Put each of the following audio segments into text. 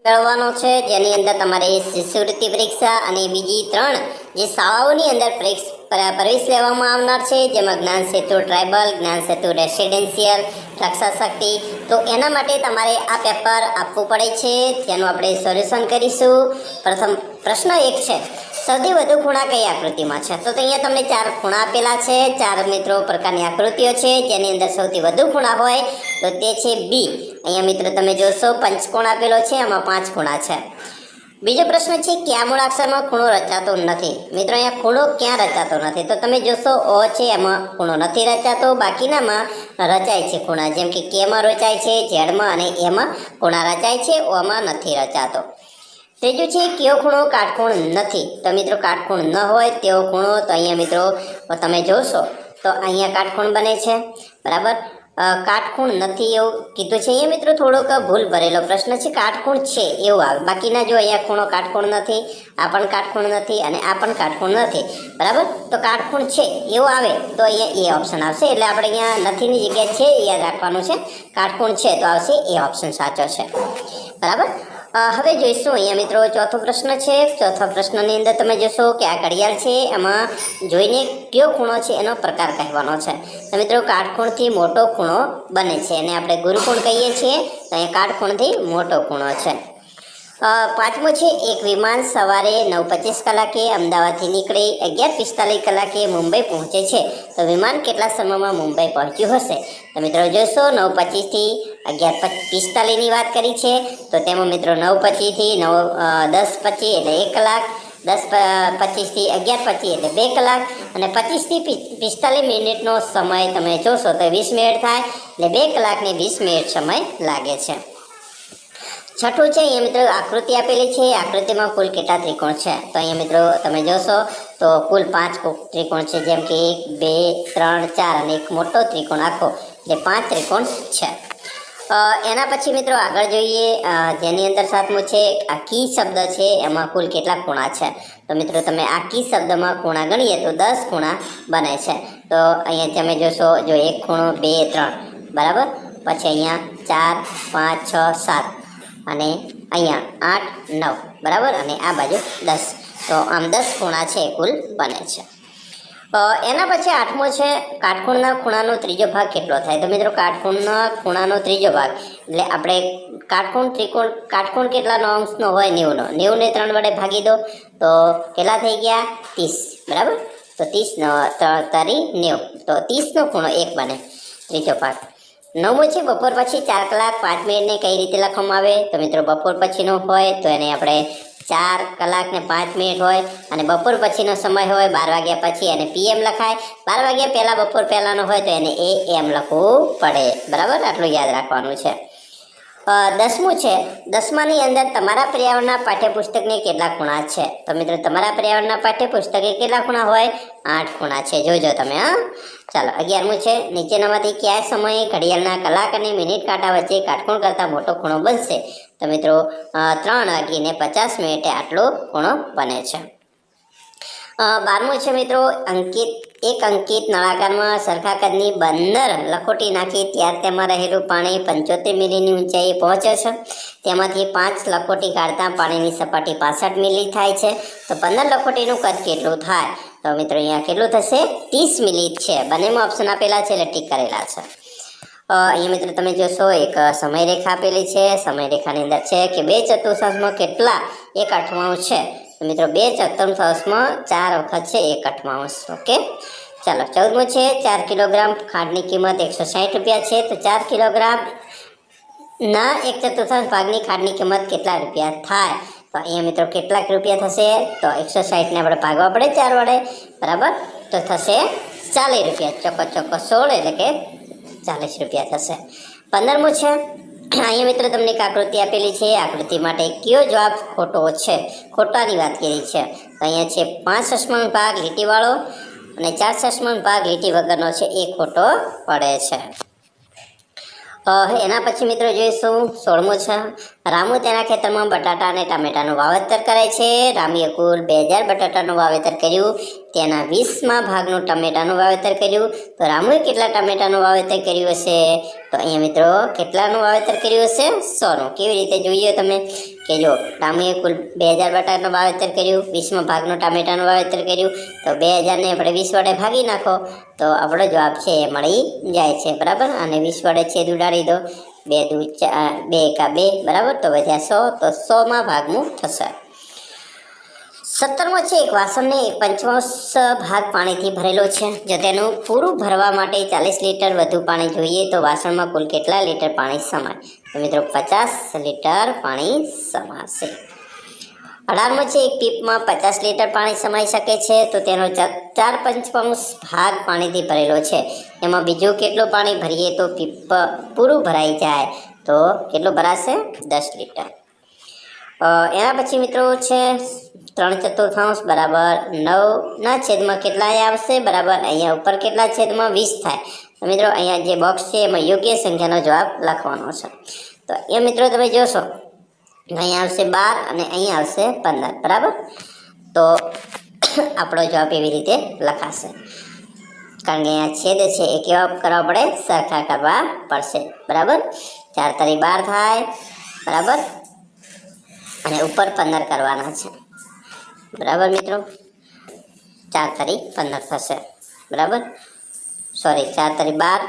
કરવાનો છે, જેની અંદર તમારે શિષ્યવૃત્તિ પરીક્ષા અને બીજી 3 જે શાળાઓની અંદર પ્રવેશ લેવામાં આવનાર છે, જેમાં જ્ઞાન સેતુ ટ્રાઇબલ, જ્ઞાન સેતુ રેસિડેન્શિયલ, રક્ષા શક્તિ. તો એના માટે તમારે આ પેપર આપવું પડે છે, જેનું આપણે સોલ્યુશન કરીશું. પ્રથમ પ્રશ્ન 1 છે, સૌથી વધુ ખૂણા કઈ આકૃતિમાં છે? તો અહીંયા તમને 4 ખૂણા આપેલા છે. 4 મિત્રો પ્રકારની આકૃતિઓ છે, જેની અંદર સૌથી વધુ ખૂણા હોય તો તે છે બી. અહીંયા મિત્રો તમે જોશો પંચકોણ આપેલો છે, એમાં 5 ખૂણા છે. બીજો પ્રશ્ન છે, કયા મૂળાક્ષરમાં ખૂણો રચાતો નથી? મિત્રો અહીંયા ખૂણો ક્યાં રચાતો નથી? તો તમે જોશો અ છે, એમાં ખૂણો નથી રચાતો, બાકીનામાં રચાય છે ખૂણા, જેમ કે કેમાં રચાય છે, ઝેડમાં અને એમાં ખૂણા રચાય છે, ઓમાં નથી રચાતો. ત્રીજું છે, કયો ખૂણો કાટખૂણ નથી? તો મિત્રો કાટખૂણ ન હોય તેવો ખૂણો, તો અહીંયા મિત્રો તમે જોશો તો અહીંયા કાટખૂણ બને છે, બરાબર. કાટખૂણ નથી એવું કીધું છે. અહીંયા મિત્રો થોડોક ભૂલ ભરેલો પ્રશ્ન છે, કાટખૂણ છે એવું આવે, બાકીના જો અહીંયા ખૂણો કાટખૂણ નથી, આ પણ કાટખૂણ નથી અને આ પણ કાટખૂણ નથી, બરાબર. તો કાટખૂણ છે એવું આવે તો અહીંયા એ ઓપ્શન આવશે, એટલે આપણે અહીંયા નથીની જગ્યાએ છે એ યાદ રાખવાનું છે. કાટખૂણ છે તો આવશે એ ઓપ્શન સાચો છે, બરાબર. હવે જોઈશું અહીંયા મિત્રો ચોથો પ્રશ્ન છે. ચોથા પ્રશ્નની અંદર તમે જોશો કે આ ઘડિયાળ છે, એમાં જોઈને કયો ખૂણો છે એનો પ્રકાર કહેવાનો છે. તો મિત્રો કાટખૂણથી મોટો ખૂણો બને છે, અને આપણે ગુરુકોણ કહીએ છીએ, તો અહીંયા કાટખૂણથી મોટો ખૂણો છે. પાંચમો છે, એક વિમાન સવારે 9:25 કલાકે અમદાવાદથી નીકળી 11:45 કલાકે મુંબઈ પહોંચે છે, તો વિમાન કેટલા સમયમાં મુંબઈ પહોંચ્યું હશે? તો મિત્રો જોશો 9:25 થી 11:45ની વાત કરી છે, તો તેમાં મિત્રો 9:25 થી 10:25 એટલે 1 કલાક, 10:25 થી 11:25 એટલે 2 કલાક, અને 25 થી 45 મિનિટનો સમય તમે જોશો તો 20 મિનિટ થાય, એટલે 2 કલાક ને 20 મિનિટ સમય લાગે છે. છઠ્ઠું છે, અહીંયા મિત્રો આકૃતિ આપેલી છે, આકૃતિમાં કુલ કેટલા ત્રિકોણ છે? તો અહીંયા મિત્રો તમે જોશો તો કુલ 5 ત્રિકોણ છે, જેમ કે 1, 2, 3, 4 અને એક મોટો ત્રિકોણ આખો, એટલે 5 ત્રિકોણ છે. એના પછી મિત્રો આગળ જોઈએ, જેની અંદર સાતમું છે, આ કી શબ્દ છે, એમાં કુલ કેટલા ખૂણા છે? તો મિત્રો તમે આ કી શબ્દમાં ખૂણા ગણીએ તો 10 ખૂણા બને છે. તો અહીંયા તમે જોશો, જો 1 ખૂણો, 2, 3, બરાબર, પછી અહીંયા 4, 5, 6, 7 અને અહીંયા 8, 9, બરાબર, અને આ બાજુ 10. તો આમ 10 ખૂણા છે કુલ બને છે. એના પછી આઠમો છે, કાટખૂણના ખૂણાનો ત્રીજો ભાગ કેટલો થાય? તો મિત્રો કાટખૂણના ખૂણાનો ત્રીજો ભાગ એટલે આપણે કાટખૂણ કેટલાનો અંશનો હોય? 90નો. 90 ને 3 વડે ભાગી દો તો કેટલા થઈ ગયા? 30, બરાબર. તો 30 તારી 90, તો 30નો ખૂણો 1 બને, ત્રીજો ભાગ. નવમો છે, બપોર પછી 4 કલાક 5 મિનિટને કઈ રીતે લખવામાં આવે? તો મિત્રો બપોર પછીનો હોય તો એને આપણે 4 કલાક ને 5 મિનિટ હોય, અને બપોર પછીનો સમય હોય 12 વાગ્યા પછી એને PM લખાય. 12 વાગ્યા પહેલાં બપોર પહેલાંનો હોય તો એને AM લખવું પડે, બરાબર. આટલું યાદ રાખવાનું છે. 10મું છે, 10માની અંદર તમારા પર્યાવરણના પાઠ્યપુસ્તકને કેટલા ખૂણા છે? તો મિત્રો તમારા પર્યાવરણના પાઠ્યપુસ્તકે કેટલા ખૂણા હોય? 8 ખૂણા છે, જોજો તમે. ચાલો 11મું છે, નીચેનામાંથી કયા સમયે ઘડિયાળના કલાક અને મિનિટ કાંટા વચ્ચે કાટખૂણ કરતાં મોટો ખૂણો બનશે? તો મિત્રો 3:50 આટલો ખૂણો બને છે. 12મું છે મિત્રો, એક અંકિત નળાકારમાં સરખા કદની 15 લખોટી નાખી ત્યાર તેમાં રહેલું પાણી 75 મિલીની ઊંચાઈએ પહોંચે છે. તેમાંથી 5 લખોટી કાઢતા પાણીની સપાટી 65 મિલી થાય છે, તો 15 લખોટીનું કદ કેટલું થાય? તો મિત્રો અહીંયા કેટલું થશે? 30 મિલી છે. બંનેમાં ઓપ્શન આપેલા છે એટલે ટીક કરેલા છે. અહીંયા મિત્રો તમે જોશો એક સમયરેખા આપેલી છે. સમયરેખાની અંદર છે કે 2 ચતુર્થાંશમાં કેટલા 1/8 છે? તો મિત્રો 2 ચતુર્થાંશમાં 4 વખત છે 1/8. ઓકે, ચાલો 14મું છે, 4 કિલોગ્રામ ખાંડની કિંમત 160 રૂપિયા છે, તો 4 કિલોગ્રામના 1/4 ભાગની ખાંડની કિંમત કેટલા રૂપિયા થાય? તો અહીંયા મિત્રો કેટલાક રૂપિયા થશે? તો 160ને આપણે ભાગવા પડે 4 વડે, બરાબર, તો થશે 40 રૂપિયા. ચોક્કસ 16 એટલે કે 40 રૂપિયા થશે. 15મું છે, અહીંયા મિત્રો તમને એક આકૃતિ આપેલી છે. આકૃતિ માટે કયો જવાબ ખોટો છે? ખોટાની વાત કરી છે. તો અહીંયા છે 5 દશમાંશ ભાગ લીટીવાળો અને 4 દશમાંશ ભાગ લીટી વગરનો છે, એ ખોટો પડે છે. એના પછી મિત્રો જોઈશું 16મું છે, રામુ તેના ખેતરમાં બટાટા અને ટામેટાનું વાવેતર કરે છે. રામીએ કુલ 2000 બટાટાનું વાવેતર કર્યું. તેના 20માં ભાગનું ટામેટાનું વાવેતર કર્યું. તો રામુએ કેટલા ટામેટાનું વાવેતર કર્યું હશે? તો અહીંયા મિત્રો કેટલાનું વાવેતર કર્યું હશે? 100નું. કેવી રીતે જોઈએ તમે કે જો રામુએ કુલ 2000 બટાટાનું વાવેતર કર્યું, 20માં ભાગનું ટામેટાનું વાવેતર કર્યું. તો 2000ને આપણે 20 વડે ભાગી નાખો તો આપણો જવાબ છે એ મળી જાય છે. બરાબર, અને 20 વડે છેદ ઉડાડી દો. 2 દુ 4, 2 એકા 2, બરાબર. તો વધ્યા 100, તો 100માં ભાગનું થશે. 17મો છે, એક વાસણને 1/5 ભાગ પાણીથી ભરેલો છે. જો તેનું પૂરું ભરવા માટે 40 લીટર વધુ પાણી જોઈએ તો વાસણમાં કુલ કેટલા લીટર પાણી સમાય? તો મિત્રો 50 લીટર પાણી સમાશે. 18મો છે, એક પીપમાં 50 લીટર પાણી સમાઈ શકે છે. તો તેનો 4/5 ભાગ પાણીથી ભરેલો છે. એમાં બીજું કેટલું પાણી ભરીએ તો પીપ પૂરું ભરાઈ જાય? તો કેટલું ભરાશે? 10 લીટર. એના પછી મિત્રો છે 3/4 બરાબર 9ના છેદમાં કેટલા આવશે? બરાબર, અહીંયા ઉપર કેટલા છેદમાં 20 થાય. તો મિત્રો અહીંયા જે બોક્સ છે એમાં યોગ્ય સંખ્યાનો જવાબ લખવાનો છે. તો એ મિત્રો તમે જોશો અહીંયા આવશે 12 અને અહીંયા આવશે 15. બરાબર, તો આપણો જવાબ એવી રીતે લખાશે, કારણ કે અહીંયા છેદ છે એ કેવા કરવા પડે? સરખા કરવા પડશે. બરાબર, 4 તરી 12 થાય. બરાબર, અને ઉપર 15 કરવાના છે. બરાબર મિત્રો, 4 તરી 15 થશે. બરાબર, સોરી, 4 તરી 12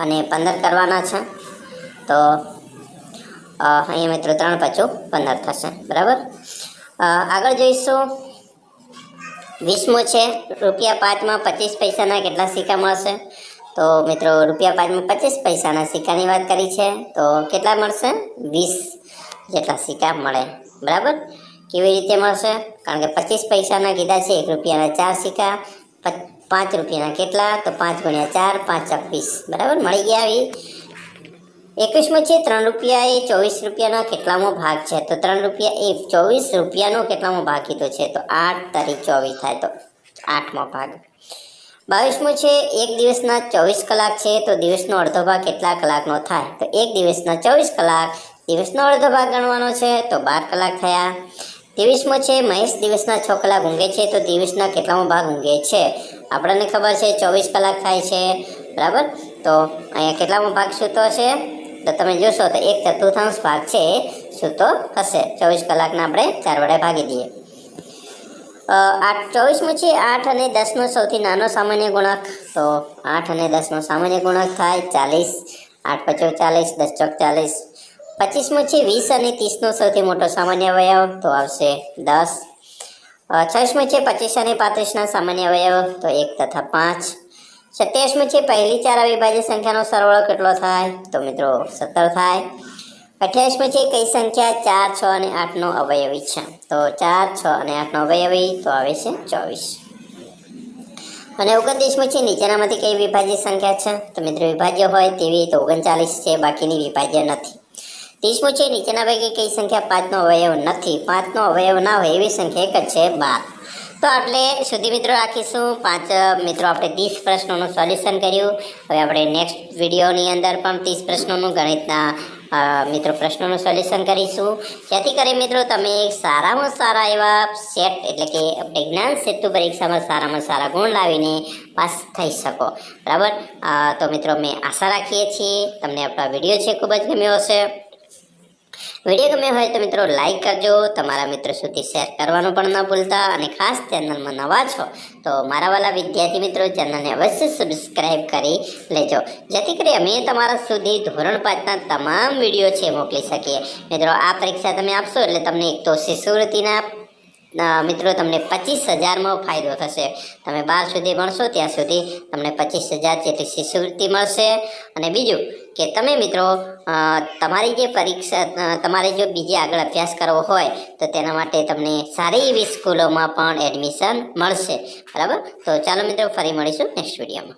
અને 15 કરવાના છે. તો અહીંયા મિત્રો 3/5 થશે. બરાબર, આગળ જોઈશું 20મો છે, ₹5માં 25 પૈસાના કેટલા સિક્કા મળશે? તો મિત્રો ₹5માં 25 પૈસાના સિક્કાની વાત કરી છે. તો કેટલા મળશે? 20 જેટલા સિક્કા મળે. બરાબર, કેવી રીતે મળશે? કારણ કે 25 પૈસાના કીધા છે, ₹1ના 4 સિક્કા, ₹5ના કેટલા? તો 5 × 4 = 5 × 20. બરાબર, મળી ગયા. આવી 21મો છે, ₹3 એ 24 રૂપિયાનો કેટલામો ભાગ છે? તો ₹3 એ 24 રૂપિયાનો કેટલામો ભાગ કીધો છે? તો 8 તરી 24 થાય, તો 8મો ભાગ. 22મો છે, એક દિવસના 24 કલાક છે. તો દિવસનો અડધો ભાગ કેટલા કલાકનો થાય? તો એક દિવસના 24 કલાક, દિવસનો અડધો ભાગ ગણવાનો છે. તો 12 કલાક થયા. 23મો છે, મહેશ દિવસના 6 કલાક ઊંઘે છે. તો દિવસના કેટલામો ભાગ ઊંઘે છે? આપણને ખબર છે 24 કલાક થાય છે. બરાબર, તો અહીંયા કેટલામો ભાગ સૂતો હશે? તો તમે જોશો તો 1/4 ભાગ છે સૂતો હશે. 24 કલાકના આપણે 4 વડે ભાગી દઈએ. 24મો છે, 8 અને 10નો સૌથી નાનો સામાન્ય ગુણક. તો 8 અને 10નો સામાન્ય ગુણક થાય 40. 8 × 40, 10 × 40. 25મો છે, 20 અને 30નો સૌથી મોટો સામાન્ય અવયવ. તો આવશે 10. 26મો છે, 25 અને 35ના સામાન્ય અવયવ. તો 1 તથા 5. 27મો છે, પહેલી 4 અવિભાજ્ય સંખ્યાનો સરવાળો કેટલો થાય? તો મિત્રો 17 થાય. 28મો છે, કઈ સંખ્યા 4, 6 અને 8નો અવયવી છે? તો 4, 6 અને 8નો અવયવી તો આવે છે 24. અને 29મો છે, નીચેનામાંથી કઈ વિભાજ્ય સંખ્યા છે? તો મિત્રો વિભાજ્ય હોય તેવી તો 39 છે, બાકીની વિભાજ્ય નથી. 30મો છે, નીચેના પૈકી કઈ સંખ્યા 5નો અવયવ નથી? 5નો અવયવ ના હોય એવી સંખ્યા એક જ છે, 12. તો આટલે સુધી મિત્રો રાખીશું. 5 મિત્રો આપણે 30 પ્રશ્નોનું સોલ્યુશન કર્યું. હવે આપણે નેક્સ્ટ વિડીયોની અંદર પણ 30 પ્રશ્નોનું ગણિતના મિત્રો પ્રશ્નોનું સોલ્યુશન કરીશું, જેથી કરી મિત્રો તમે સારામાં સારા એવા સેટ એટલે કે આપણે જ્ઞાન સેતુ પરીક્ષામાં સારામાં સારા ગુણ લાવીને પાસ થઈ શકો. બરાબર, તો મિત્રો અમે આશા રાખીએ છીએ તમને આપણા વિડીયો છે ખૂબ જ ગમ્યો હશે. વિડીયો ગમ્યો હોય તો મિત્રો લાઈક કરજો, તમારા મિત્રો સુધી શેર કરવાનું પણ ન ભૂલતા, અને ખાસ ચેનલમાં નવા છો તો મારા વાલા વિદ્યાર્થી મિત્રો ચેનલને અવશ્ય સબસ્ક્રાઈબ કરી લેજો, જેથી કરી અમે તમારા સુધી ધોરણ 5ના તમામ વિડીયો છે મોકલી શકીએ. મિત્રો આ પરીક્ષા તમે આપશો એટલે તમને એક તો શિષ્યવૃત્તિના મિત્રો તમને 25,000માં ફાયદો થશે. તમે 12 સુધી ભણશો ત્યાં સુધી તમને 25,000 જેટલી શિષ્યવૃત્તિ મળશે. અને બીજું કે તમે મિત્રો તમારી જે પરીક્ષા તમારે જો બીજી આગળ અભ્યાસ કરવો હોય તો તેના માટે તમને સારી એવી સ્કૂલોમાં પણ એડમિશન મળશે. બરાબર, તો ચાલો મિત્રો ફરી મળીશું નેક્સ્ટ વિડીયોમાં.